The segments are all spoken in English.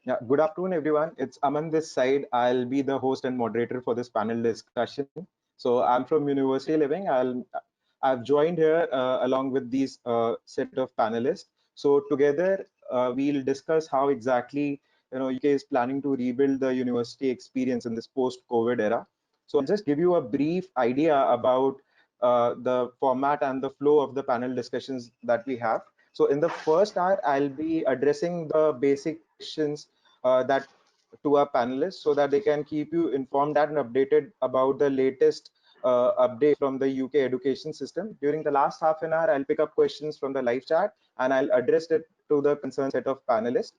Yeah, good afternoon, everyone. It's Aman this side. I'll be the host and moderator for this panel discussion. So I'm from University Living. I've joined here along with these set of panelists. So together we'll discuss how exactly UK is planning to rebuild the university experience in this post-COVID era. So I'll just give you a brief idea about the format and the flow of the panel discussions that we have. So in the first hour, I'll be addressing the basic questions that to our panelists so that they can keep you informed and updated about the latest update from the UK education system. During the last half an hour, I'll pick up questions from the live chat and I'll address it to the concerned set of panelists.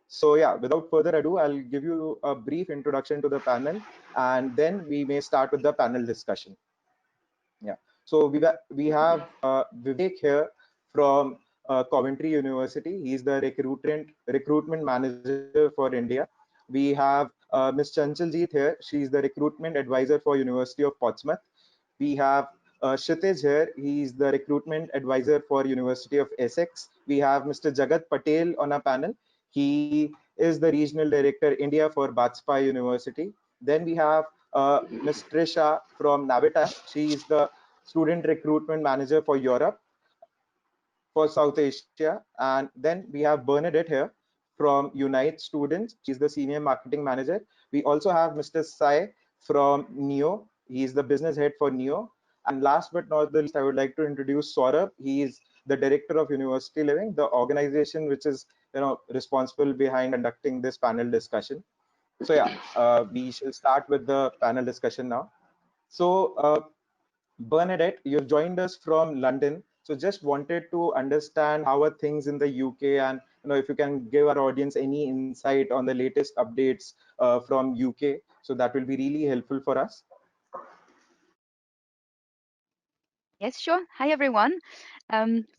So yeah, without further ado, I'll give you a brief introduction to the panel and then we may start with the panel discussion. Yeah. So we have Vivek here from Coventry University. He's the recruitment manager for India. We have Ms. Chanchaljeet here. She's the recruitment advisor for University of Portsmouth. We have Kshitij here. He's the recruitment advisor for University of Essex. We have Mr. Jagat Patel on our panel. He is the regional director India for Bajpai University. Then we have Ms. Trisha from Navitas. She is the student recruitment manager for Europe, for South Asia. And then we have Bernadette here from Unite Students. She's the senior marketing manager. We also have Mr. Sai from NEO. He's the business head for NEO. And last but not the least, I would like to introduce Saurabh. He is the director of University Living, the organization which is responsible behind conducting this panel discussion. So yeah, we shall start with the panel discussion now. So Bernadette, you've joined us from London. So just wanted to understand how are things in the UK, and if you can give our audience any insight on the latest updates from UK. So that will be really helpful for us. Yes, sure. Hi, everyone.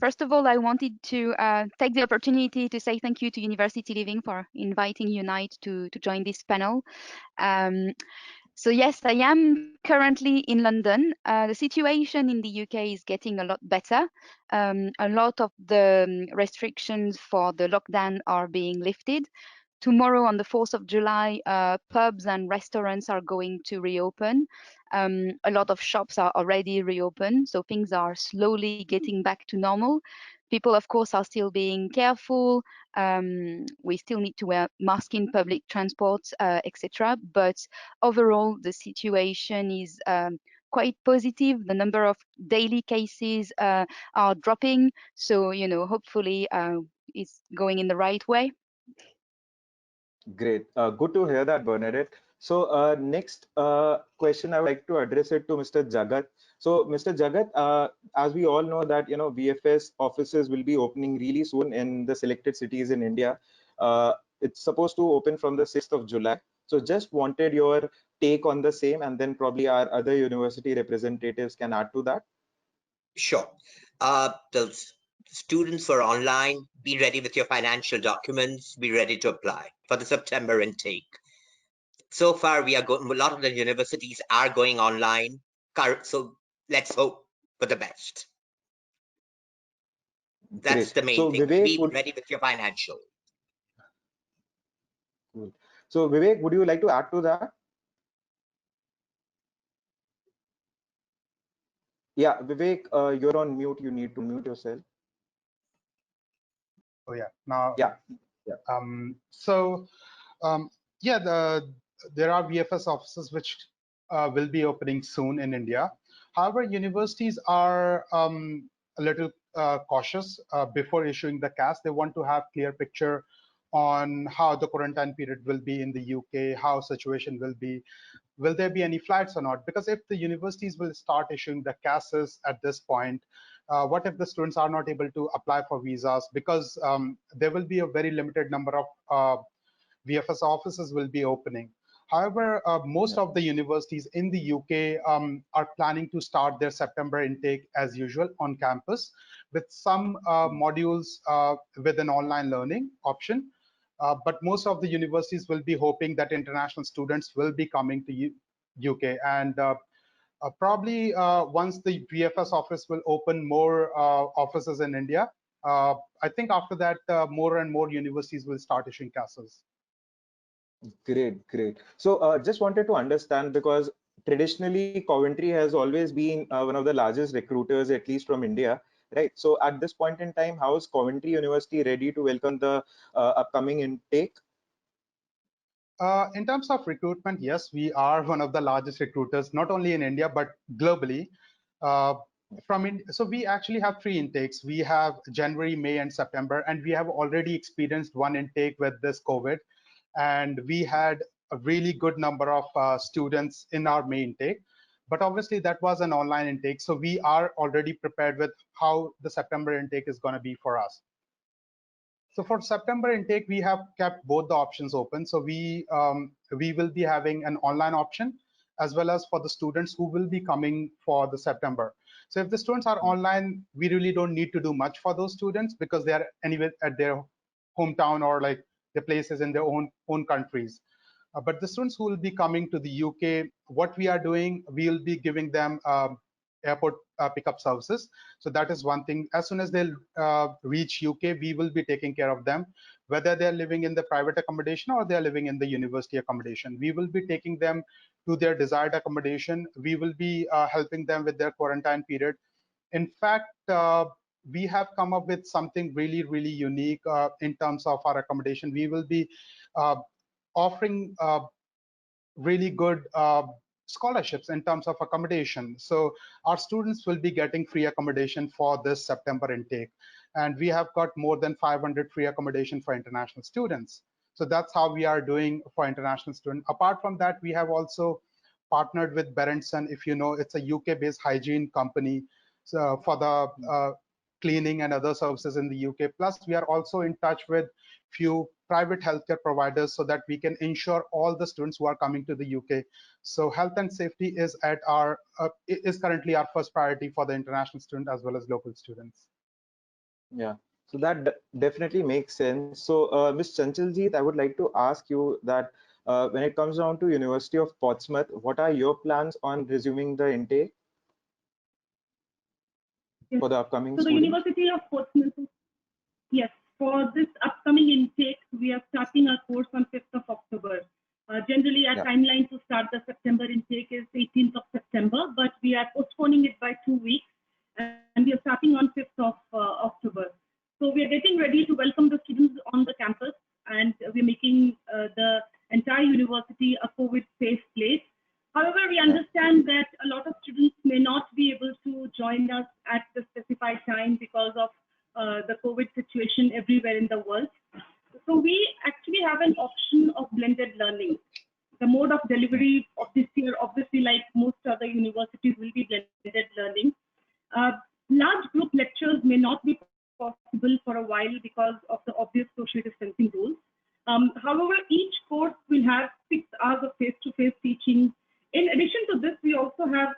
First of all, I wanted to take the opportunity to say thank you to University Living for inviting Unite to join this panel. Um, so yes, I am currently in London. The situation in the UK is getting a lot better. A lot of the restrictions for the lockdown are being lifted. Tomorrow, on the 4th of July, pubs and restaurants are going to reopen. A lot of shops are already reopened, so things are slowly getting back to normal. People, of course, are still being careful. We still need to wear masks in public transport, etc. But overall, the situation is quite positive. The number of daily cases are dropping, so hopefully it's going in the right way. Great. Good to hear that, Bernadette. So next question, I would like to address it to Mr. Jagat. So Mr. Jagat, as we all know that, VFS offices will be opening really soon in the selected cities in India. It's supposed to open from the 6th of July. So just wanted your take on the same, and then probably our other university representatives can add to that. Sure. The students who are online, be ready with your financial documents, be ready to apply for the September intake. So far, we are going, a lot of the universities are going online. So let's hope for the best. That's Great. the main So thing. Vivek Be would. ready with your financial. Cool. So Vivek, would you like to add to that? Yeah, Vivek, you're on mute. You need to mute yourself. Oh yeah. Now, Yeah. Yeah. so yeah, there are VFS offices which will be opening soon in India. However, universities are a little cautious before issuing the CAS. They want to have clear picture on how the quarantine period will be in the UK, how situation will there be any flights or not? Because if the universities will start issuing the CASs at this point, what if the students are not able to apply for visas? Because there will be a very limited number of VFS offices will be opening. However, most of the universities in the UK are planning to start their September intake as usual on campus with some modules with an online learning option. But most of the universities will be hoping that international students will be coming to UK. And probably once the VFS office will open more offices in India, I think after that, more and more universities will start issuing CASs. Great, great. So just wanted to understand because traditionally Coventry has always been one of the largest recruiters, at least from India, right? So at this point in time, how is Coventry University ready to welcome the upcoming intake? In terms of recruitment, yes, we are one of the largest recruiters, not only in India, but globally. Uh, so we actually have three intakes. We have January, May, and September, and we have already experienced one intake with this COVID. And we had a really good number of students in our May intake. But obviously, that was an online intake. So we are already prepared with how the September intake is going to be for us. So for September intake, we have kept both the options open. So we will be having an online option as well as for the students who will be coming for the September. So if the students are online, we really don't need to do much for those students because they are anyway at their hometown or like the places in their own countries. But the students who will be coming to the UK, what we are doing, we'll be giving them airport pickup services. So that is one thing. As soon as they'll reach UK, we will be taking care of them, whether they're living in the private accommodation or they're living in the university accommodation. We will be taking them to their desired accommodation. We will be helping them with their quarantine period. In fact, we have come up with something really, really unique in terms of our accommodation. We will be uh, offering really good scholarships in terms of accommodation. So our students will be getting free accommodation for this September intake. And we have got more than 500 free accommodation for international students. So that's how we are doing for international students. Apart from that, we have also partnered with Berenson. If you know, it's a UK-based hygiene company, so for the cleaning and other services in the UK. Plus, we are also in touch with few private healthcare providers so that we can ensure all the students who are coming to the UK. So health and safety is at our is currently our first priority for the international student as well as local students. Yeah, so that definitely makes sense. So, Ms. Chanchaljeet, I would like to ask you that when it comes down to University of Portsmouth, what are your plans on resuming the intake Yes. for the upcoming So the students? University of Portsmouth, yes, for this upcoming intake, we are starting our course on 5th of October. Generally, our timeline to start the September intake is 18th of September, but we are postponing it by 2 weeks, and we are starting on 5th of October. So we are getting ready to welcome the students on the campus, and we're making the entire university a COVID-safe place. However, we understand that a lot of students may not be able to join us at the specified time because of the COVID situation everywhere in the world. So we actually have an option of blended learning. The mode of delivery of this year, obviously, like most other universities, will be blended learning. Large group lectures may not be possible for a while because of the obvious social distancing rules. However, each course will have 6 hours of face-to-face teaching. In addition to this, we also have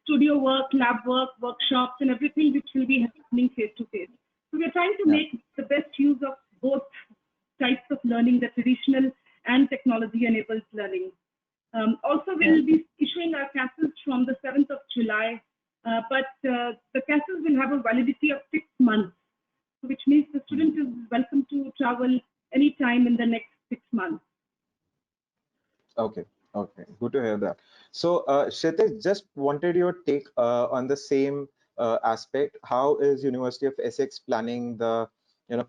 studio work, lab work, workshops, and everything which will be happening face-to-face. So we're trying to make the best use of both types of learning, the traditional and technology-enabled learning. Also, we'll be issuing our CASs from the 7th of July, but the CASs will have a validity of 6 months, which means the student is welcome to travel anytime in the next 6 months. Okay, okay, good to hear that. So, Kshitij, just wanted your take on the same aspect. How is University of Essex planning the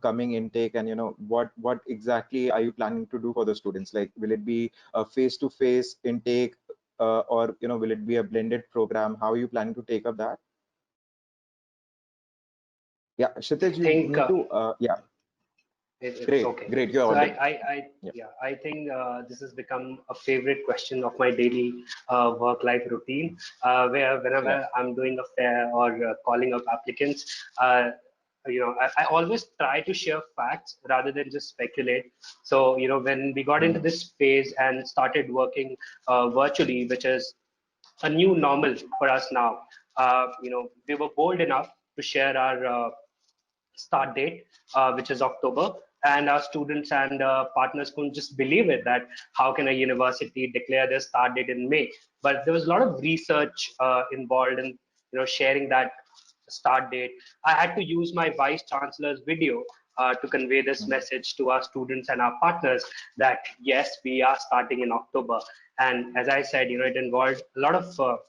coming intake, and what exactly are you planning to do for the students? Like, will it be a face-to-face intake, or will it be a blended program? How are you planning to take up that? Yeah, Kshitij, I you think need to yeah. it's Great, okay. great, you're So audible. I think this has become a favorite question of my daily work-life routine, where whenever I'm doing a fair or calling up applicants, I always try to share facts rather than just speculate. So, when we got into this phase and started working virtually, which is a new normal for us now, we were bold enough to share our start date, which is October. And our students and partners couldn't just believe it, that how can a university declare their start date in May? But there was a lot of research involved in sharing that start date. I had to use my vice chancellor's video to convey this message to our students and our partners that yes, we are starting in October. And as I said, it involved a lot of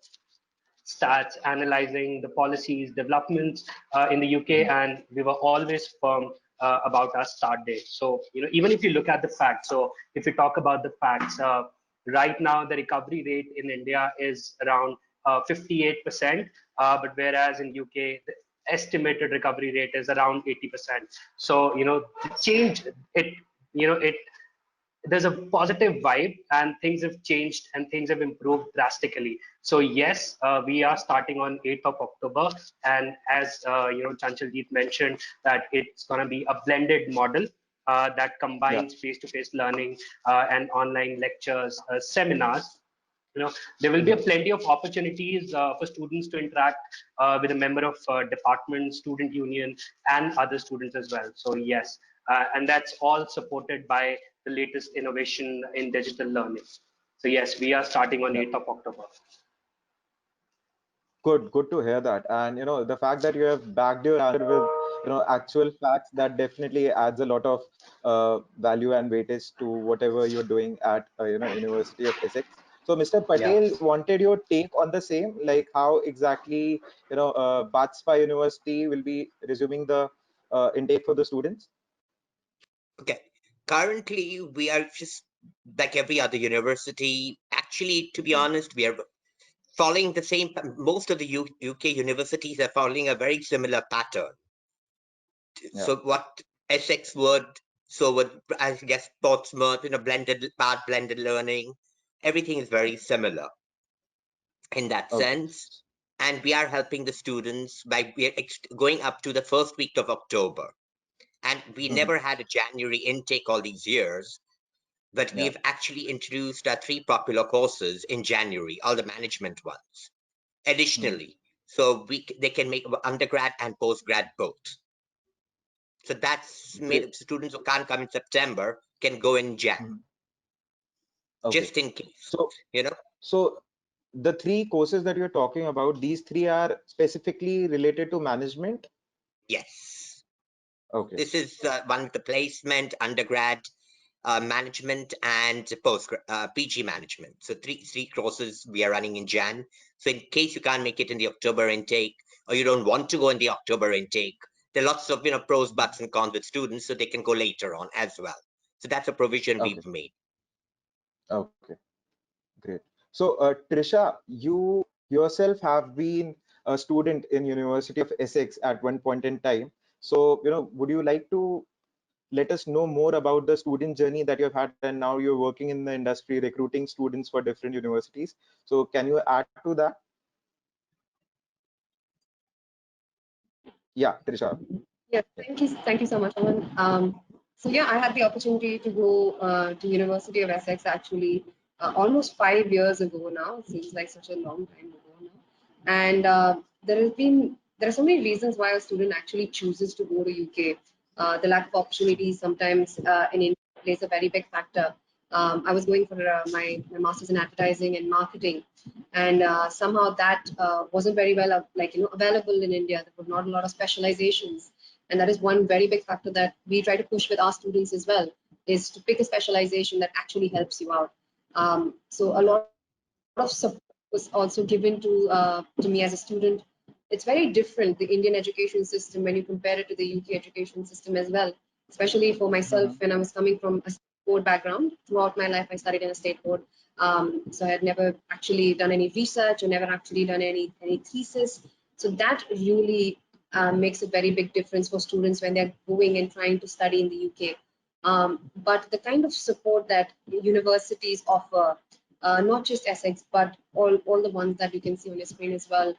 stats, analyzing the policies, developments in the UK, and we were always firm about our start date. So, even if you look at the facts, so if you talk about the facts, right now the recovery rate in India is around 58%, but whereas in UK, the estimated recovery rate is around 80%. So, the change, there's a positive vibe and things have changed and things have improved drastically. So yes, we are starting on 8th of October. And as Chanchaljeet mentioned, that it's going to be a blended model that combines face-to-face learning and online lectures, seminars. There will be plenty of opportunities for students to interact with a member of department, student union, and other students as well. So yes, and that's all supported by the latest innovation in digital learning. So yes, we are starting on 8th of October. Good to hear that. And the fact that you have backed your answer with actual facts, that definitely adds a lot of value and weightage to whatever you're doing at University of Essex. So Mr. Patel wanted your take on the same, like how exactly Batspa University will be resuming the intake for the students. Okay. Currently, we are just like every other university. Actually, to be honest, we are following the same. Most of the UK universities are following a very similar pattern. Yeah. So what Essex would, I guess Portsmouth, blended learning. Everything is very similar in that sense. And we are helping the students by going up to the first week of October. And we never had a January intake all these years, but we've actually introduced 3 popular courses in January, all the management ones. Additionally, so they can make undergrad and postgrad both. So that's made students who can't come in September can go in Jan, just in case. So So the 3 courses that you're talking about, these 3 are specifically related to management? Yes. Okay. This is one with the placement, undergrad management, and PG management. So three courses we are running in Jan. So in case you can't make it in the October intake, or you don't want to go in the October intake, there are lots of pros, buts, and cons with students, so they can go later on as well. So that's a provision we've made. Okay, great. So Trisha, you yourself have been a student in University of Essex at one point in time. So would you like to let us know more about the student journey that you've had, and now you're working in the industry recruiting students for different universities? So can you add to that? Yeah, Trisha. Yeah, thank you so much, Aman. So yeah, I had the opportunity to go to University of Essex actually almost 5 years ago now. It seems like such a long time ago now. And there are so many reasons why a student actually chooses to go to UK. The lack of opportunities sometimes in India plays a very big factor. I was going for my master's in advertising and marketing, and somehow that wasn't very well available in India. There were not a lot of specializations, and that is one very big factor that we try to push with our students as well, is to pick a specialization that actually helps you out. So a lot of support was also given to me as a student. It's very different, the Indian education system, when you compare it to the UK education system as well, especially for myself when I was coming from a state board background. Throughout my life, I studied in a state board. So I had never actually done any research or never actually done any thesis. So that really makes a very big difference for students when they're going and trying to study in the UK. But the kind of support that universities offer, not just Essex, but all the ones that you can see on your screen as well,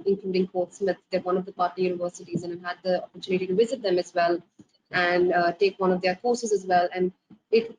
including Portsmouth. They're one of the partner universities, and I've had the opportunity to visit them as well and take one of their courses as well. And it